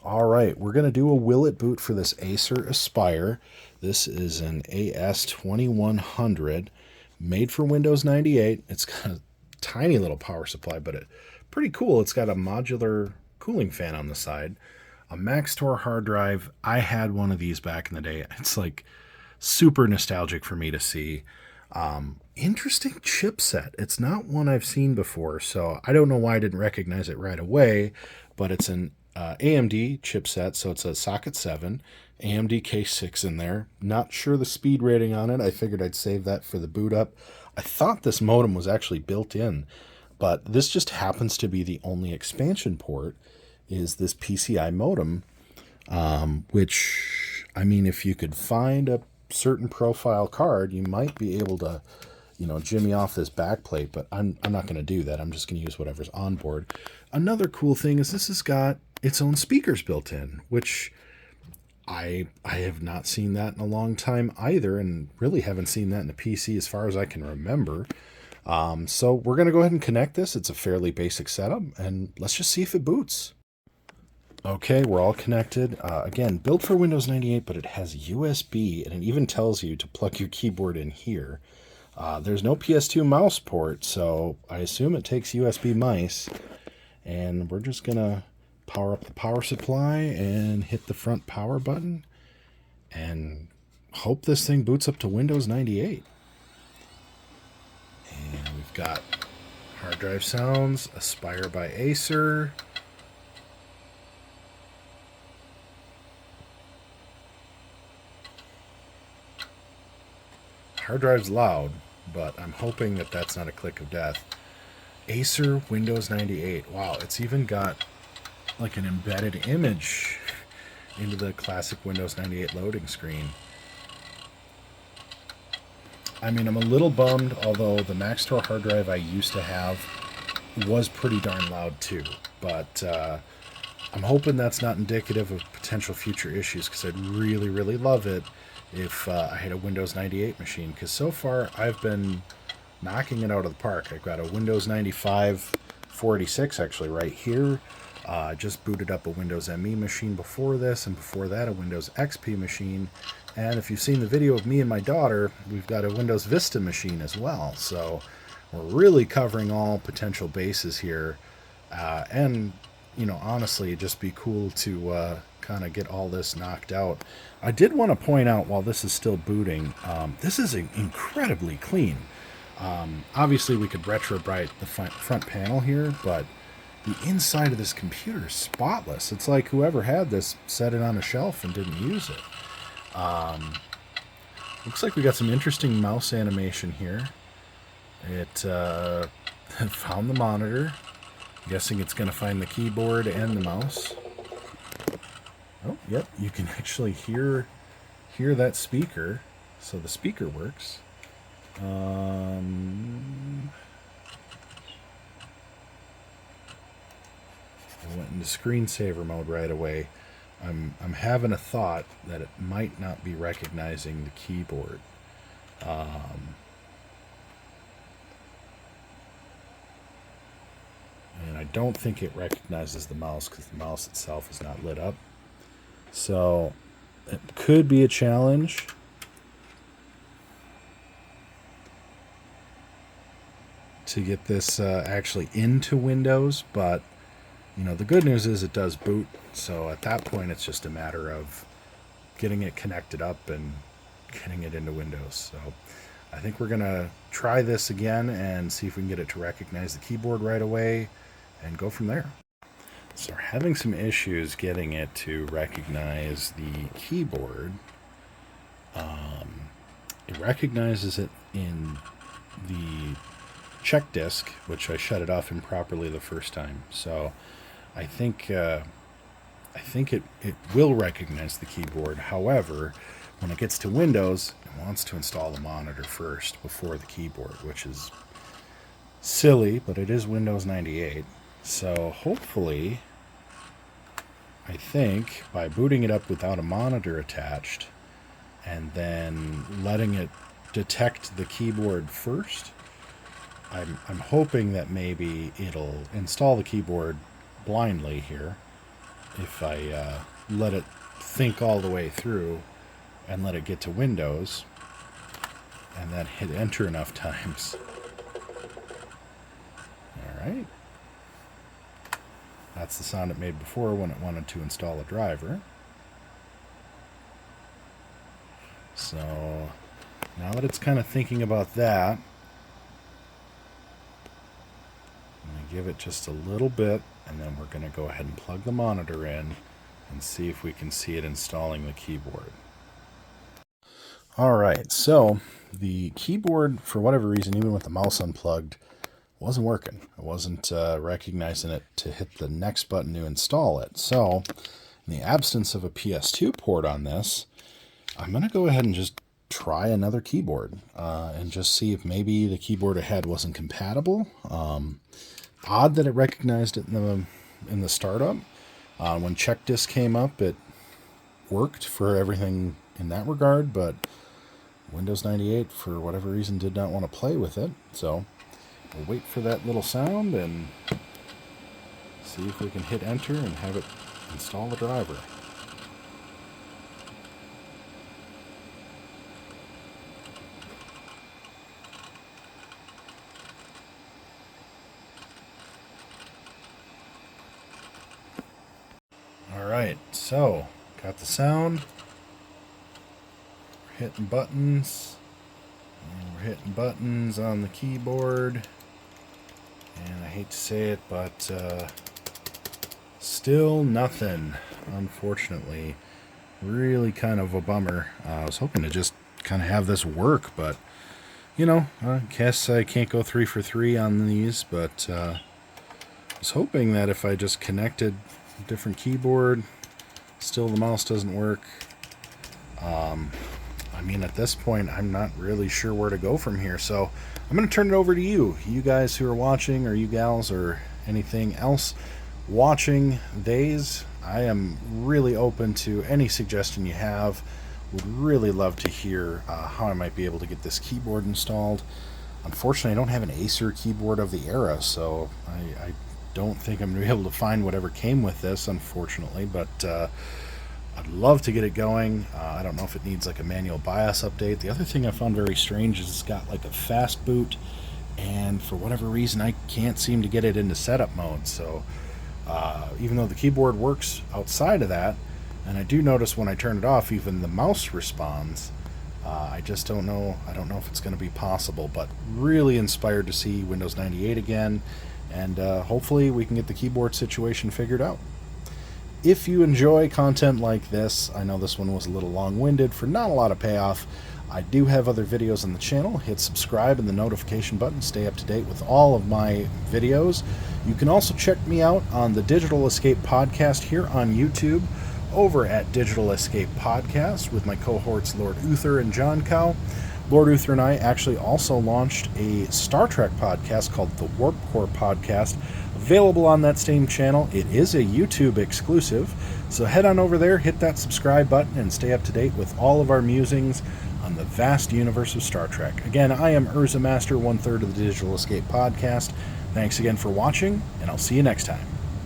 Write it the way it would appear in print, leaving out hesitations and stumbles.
All right, we're going to do a will it boot for this Acer Aspire. This is an AS2100 made for Windows 98. It's got a tiny little power supply, but pretty cool. It's got a modular cooling fan on the side, a Maxtor hard drive. I had one of these back in the day. It's like super nostalgic for me to see. Interesting chipset. It's not one I've seen before, so I don't know why I didn't recognize it right away, but it's an AMD chipset, so it's a socket 7, AMD K6 in there. Not sure the speed rating on it. I figured I'd save that for the boot up. I thought this modem was actually built in, but this just happens to be the only expansion port is this PCI modem, which, I mean, if you could find a certain profile card, you might be able to, jimmy off this backplate, but I'm not going to do that. I'm just going to use whatever's on board. Another cool thing is this has got its own speakers built in, which I have not seen that in a long time either, and really haven't seen that in a PC as far as I can remember. So we're going to go ahead and connect this. It's a fairly basic setup, and let's just see if it boots. Okay, we're all connected. Again, built for Windows 98, but it has USB, and it even tells you to plug your keyboard in here. There's no PS2 mouse port, so I assume it takes USB mice. And we're just going to power up the power supply and hit the front power button and hope this thing boots up to Windows 98. And we've got hard drive sounds, Aspire by Acer. Hard drive's loud, but I'm hoping that that's not a click of death. Acer Windows 98. Wow, it's even got like an embedded image into the classic Windows 98 loading screen. I mean, I'm a little bummed, although the Maxtor hard drive I used to have was pretty darn loud too. But I'm hoping that's not indicative of potential future issues, because I'd really, really love it if I had a Windows 98 machine, because so far I've been knocking it out of the park. I've got a Windows 95 486 actually right here. I just booted up a Windows ME machine before this, and before that a Windows XP machine. And if you've seen the video of me and my daughter, we've got a Windows Vista machine as well. So we're really covering all potential bases here. And, honestly, it'd just be cool to kind of get all this knocked out. I did want to point out, while this is still booting, this is incredibly clean. Obviously, we could retrobrite the front panel here, but the inside of this computer is spotless. It's like whoever had this set it on a shelf and didn't use it. Looks like we got some interesting mouse animation here. It found the monitor. I'm guessing it's going to find the keyboard and the mouse. Oh, yep, you can actually hear that speaker. So the speaker works. I went into screensaver mode right away. I'm having a thought that it might not be recognizing the keyboard. And I don't think it recognizes the mouse, because the mouse itself is not lit up. So it could be a challenge. To get this actually into Windows, but the good news is it does boot, so at that point it's just a matter of getting it connected up and getting it into Windows. So I think we're going to try this again and see if we can get it to recognize the keyboard right away and go from there. So we're having some issues getting it to recognize the keyboard. It recognizes it in the check disk, which I shut it off improperly the first time. So I think it will recognize the keyboard. However, when it gets to Windows, it wants to install the monitor first before the keyboard, which is silly, but it is Windows 98. So hopefully, I think by booting it up without a monitor attached and then letting it detect the keyboard first, I'm hoping that maybe it'll install the keyboard blindly here if I let it think all the way through and let it get to Windows and then hit enter enough times. Alright. That's the sound it made before when it wanted to install a driver. So now that it's kind of thinking about that, I'm going to give it just a little bit, and then we're going to go ahead and plug the monitor in and see if we can see it installing the keyboard. Alright, so the keyboard, for whatever reason, even with the mouse unplugged, wasn't working. It wasn't recognizing it to hit the next button to install it. So, in the absence of a PS2 port on this, I'm going to go ahead and just try another keyboard and just see if maybe the keyboard ahead wasn't compatible. Odd that it recognized it in the startup. When check disk came up, it worked for everything in that regard, but Windows 98, for whatever reason, did not want to play with it. So we'll wait for that little sound and see if we can hit enter and have it install the driver. Alright, so got the sound. We're hitting buttons. And we're hitting buttons on the keyboard. And I hate to say it, but still nothing, unfortunately. Really kind of a bummer. I was hoping to just kind of have this work, but, you know, I guess I can't go 3 for 3 on these, but I was hoping that if I just connected a different keyboard, still the mouse doesn't work. I mean, at this point, I'm not really sure where to go from here, so I'm going to turn it over to you guys who are watching, or you gals, or anything else watching these. I am really open to any suggestion you have. Would really love to hear how I might be able to get this keyboard installed. Unfortunately, I don't have an Acer keyboard of the era, so I don't think I'm going to be able to find whatever came with this, unfortunately, but I'd love to get it going. I don't know if it needs like a manual BIOS update. The other thing I found very strange is it's got like a fast boot, and for whatever reason I can't seem to get it into setup mode. So even though the keyboard works outside of that, and I do notice when I turn it off, even the mouse responds, I just don't know. I don't know if it's going to be possible, but really inspired to see Windows 98 again, and hopefully we can get the keyboard situation figured out. If you enjoy content like this, I know this one was a little long-winded for not a lot of payoff, I do have other videos on the channel. Hit subscribe and the notification button. Stay up to date with all of my videos. You can also check me out on the Digital Escape Podcast here on YouTube, over at Digital Escape Podcast with my cohorts Lord Uther and John Cow. Lord Uther and I actually also launched a Star Trek podcast called the Warp Core Podcast, available on that same channel. It is a YouTube exclusive, so head on over there, hit that subscribe button, and stay up to date with all of our musings on the vast universe of Star Trek. Again, I am Urza Master, 1/3 of the Digital Escape Podcast. Thanks again for watching, and I'll see you next time.